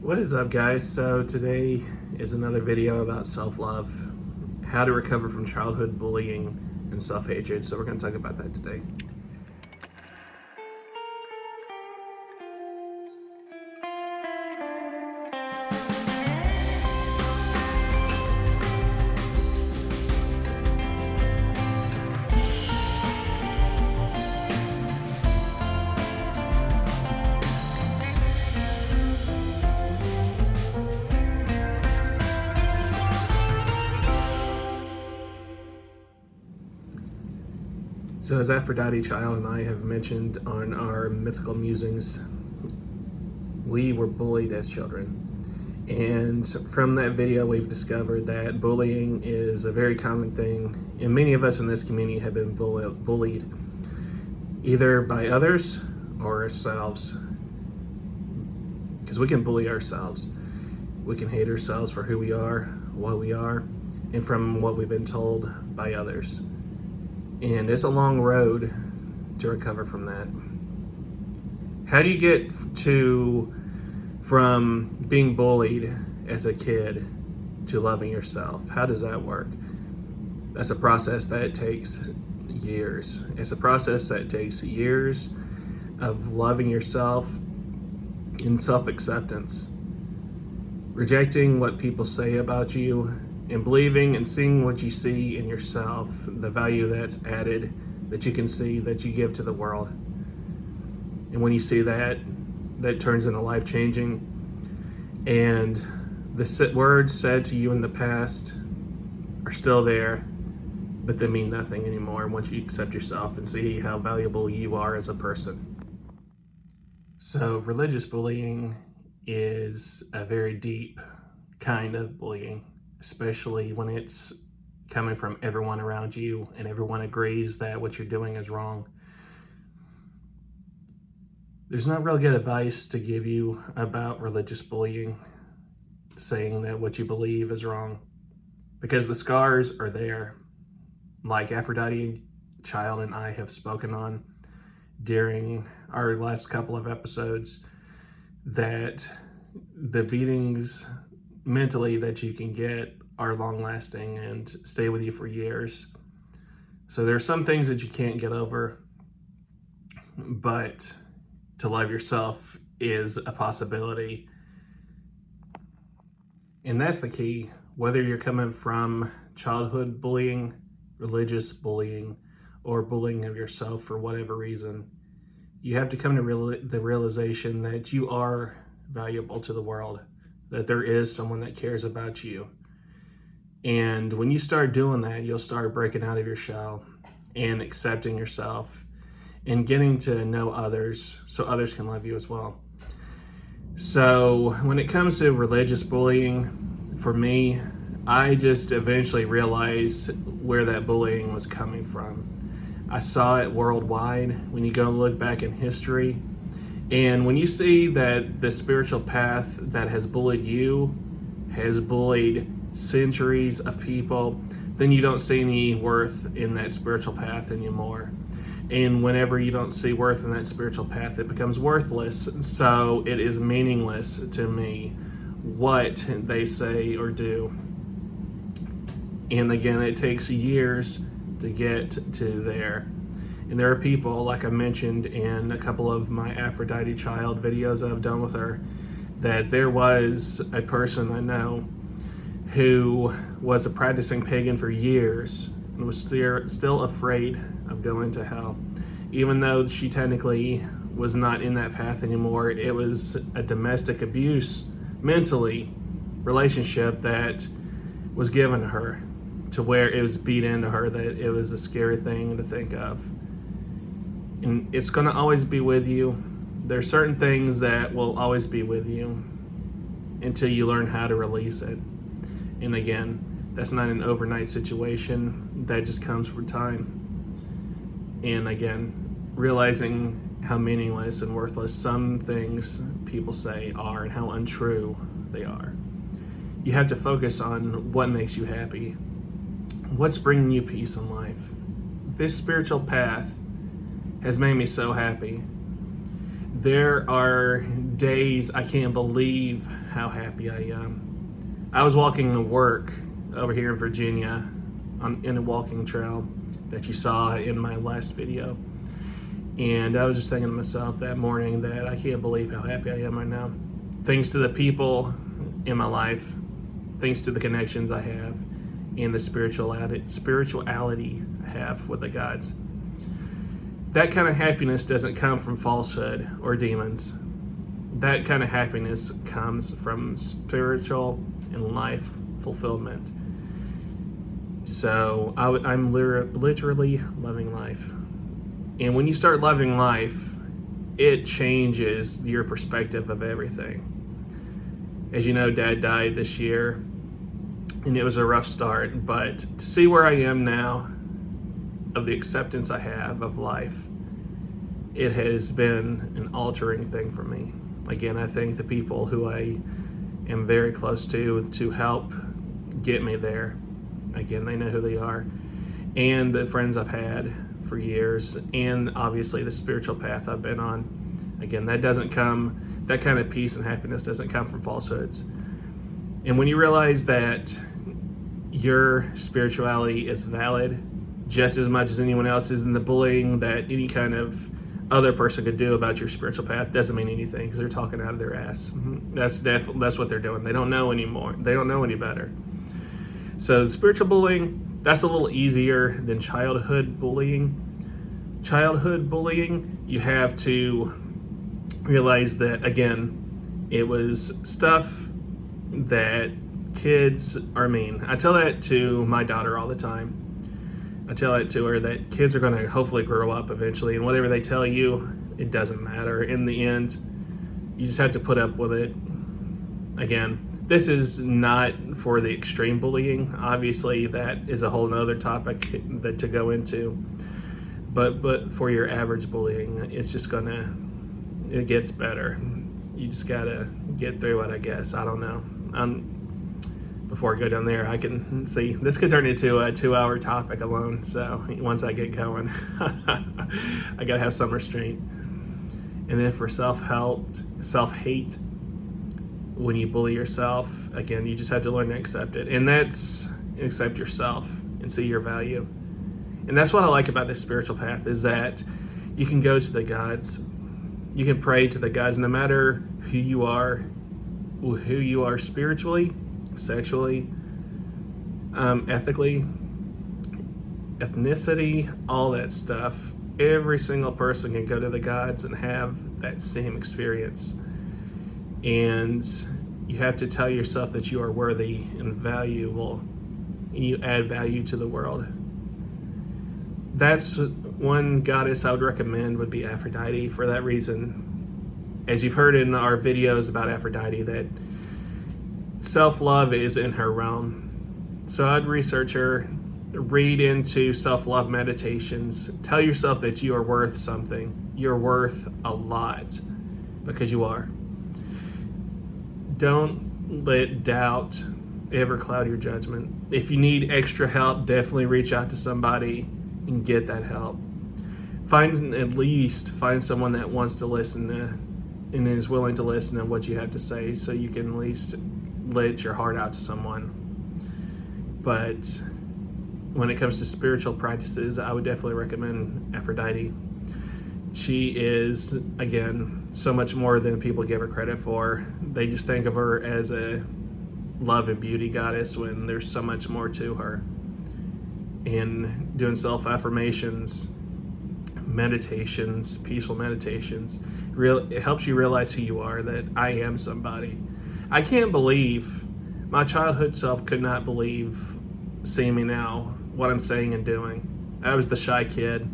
What is up, guys? So today is another video about self-love, how to recover from childhood bullying and self-hatred. So we're going to talk about that today. So as Aphrodite Child and I have mentioned on our Mythical Musings, we were bullied as children. And from that video, we've discovered that bullying is a very common thing. And many of us in this community have been bullied either by others or ourselves. Because we can bully ourselves. We can hate ourselves for who we are, what we are, and from what we've been told by others. And it's a long road to recover from that. How do you get from being bullied as a kid to loving yourself? How does that work? That's a process that takes years. It's a process that takes years of loving yourself in self-acceptance, rejecting what people say about you, and believing and seeing what you see in yourself, the value that's added, that you can see, that you give to the world. And when you see that, that turns into life-changing. And the words said to you in the past are still there, but they mean nothing anymore once you accept yourself and see how valuable you are as a person. So religious bullying is a very deep kind of bullying, especially when it's coming from everyone around you and everyone agrees that what you're doing is wrong. There's not real good advice to give you about religious bullying, saying that what you believe is wrong, because the scars are there, like Aphrodite Child and I have spoken on during our last couple of episodes, that the beatings mentally that you can get are long-lasting and stay with you for years. So there are some things that you can't get over, but to love yourself is a possibility. And that's the key, whether you're coming from childhood bullying, religious bullying, or bullying of yourself for whatever reason. You have to come to the realization that you are valuable to the world, that there is someone that cares about you. And when you start doing that, you'll start breaking out of your shell and accepting yourself and getting to know others so others can love you as well. So when it comes to religious bullying, for me, I just eventually realized where that bullying was coming from. I saw it worldwide when you go look back in history. And when you see that the spiritual path that has bullied you has bullied centuries of people, then you don't see any worth in that spiritual path anymore. And whenever you don't see worth in that spiritual path, it becomes worthless. So it is meaningless to me what they say or do. And again, it takes years to get to there. And there are people, like I mentioned in a couple of my Aphrodite Child videos I've done with her, that there was a person I know who was a practicing pagan for years and was still afraid of going to hell. Even though she technically was not in that path anymore, it was a domestic abuse, mentally, relationship that was given to her, to where it was beat into her that it was a scary thing to think of. And it's going to always be with you. There's certain things that will always be with you until you learn how to release it. And again, that's not an overnight situation. That just comes with time. And again, realizing how meaningless and worthless some things people say are and how untrue they are. You have to focus on what makes you happy. What's bringing you peace in life? This spiritual path has made me so happy. There are days I can't believe how happy I am. I was walking to work over here in Virginia in a walking trail that you saw in my last video. And I was just thinking to myself that morning that I can't believe how happy I am right now. Thanks to the people in my life, thanks to the connections I have, and the spirituality I have with the gods. That kind of happiness doesn't come from falsehood or demons. That kind of happiness comes from spiritual and life fulfillment. So I'm literally loving life. And when you start loving life, it changes your perspective of everything. As you know, Dad died this year, and it was a rough start, but to see where I am now, of the acceptance I have of life, it has been an altering thing for me. Again, I thank the people who I am very close to help get me there. Again, they know who they are. And the friends I've had for years, and obviously the spiritual path I've been on. Again, that kind of peace and happiness doesn't come from falsehoods. And when you realize that your spirituality is valid just as much as anyone else's, and the bullying that any kind of other person could do about your spiritual path doesn't mean anything, because they're talking out of their ass. That's what they're doing. They don't know anymore. They don't know any better. So spiritual bullying, that's a little easier than childhood bullying. Childhood bullying, you have to realize that, again, it was stuff that kids are mean. I tell that to my daughter all the time. I tell that to her, that kids are going to hopefully grow up eventually, and whatever they tell you, it doesn't matter. In the end, you just have to put up with it. Again, this is not for the extreme bullying. Obviously, that is a whole nother topic to go into. But for your average bullying, it's just it gets better. You just gotta get through it, I guess. I don't know. Before I go down there, I can see this could turn into a 2-hour topic alone. So once I get going, I gotta have some restraint. And then for self-hate, when you bully yourself, again, you just have to learn to accept it. And that's accept yourself and see your value. And that's what I like about this spiritual path, is that you can go to the gods, you can pray to the gods, no matter who you are spiritually, sexually, ethically, ethnicity, all that stuff. Every single person can go to the gods and have that same experience. And you have to tell yourself that you are worthy and valuable, and you add value to the world. That's one goddess I would recommend would be Aphrodite, for that reason. As you've heard in our videos about Aphrodite, that self-love is in her realm. So I'd research her, read into self-love meditations, tell yourself that you are worth something. You're worth a lot, because you are. Don't let doubt ever cloud your judgment. If you need extra help, definitely reach out to somebody and get that help. Find someone that wants to listen and is willing to listen to what you have to say, so you can at least let your heart out to someone. But when it comes to spiritual practices, I would definitely recommend Aphrodite. She is, again, so much more than people give her credit for. They just think of her as a love and beauty goddess, when there's so much more to her. And doing self-affirmations, meditations, peaceful meditations, it helps you realize who you are, that I am somebody. I can't believe, my childhood self could not believe seeing me now, what I'm saying and doing. I was the shy kid.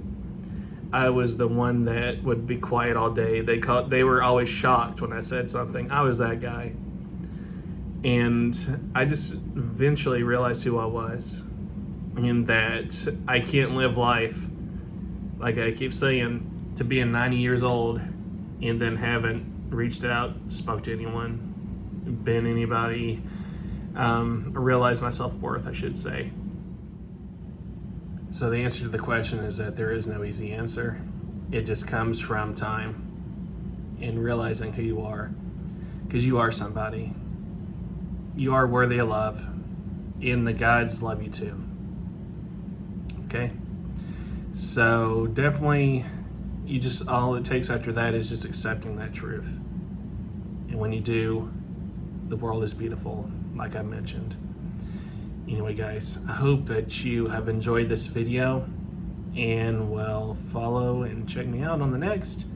I was the one that would be quiet all day. They were always shocked when I said something. I was that guy. And I just eventually realized who I was, and that I can't live life, like I keep saying, to being 90 years old and then haven't reached out, spoke to anyone, been anybody, realized my self-worth, I should say. So the answer to the question is that there is no easy answer. It just comes from time. and realizing who you are, because you are somebody. You are worthy of love, and the gods love you too. Okay? So definitely, all it takes after that is just accepting that truth. And when you do, the world is beautiful, like I mentioned. Anyway, guys, I hope that you have enjoyed this video and will follow and check me out on the next.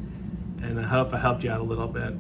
And I hope I helped you out a little bit.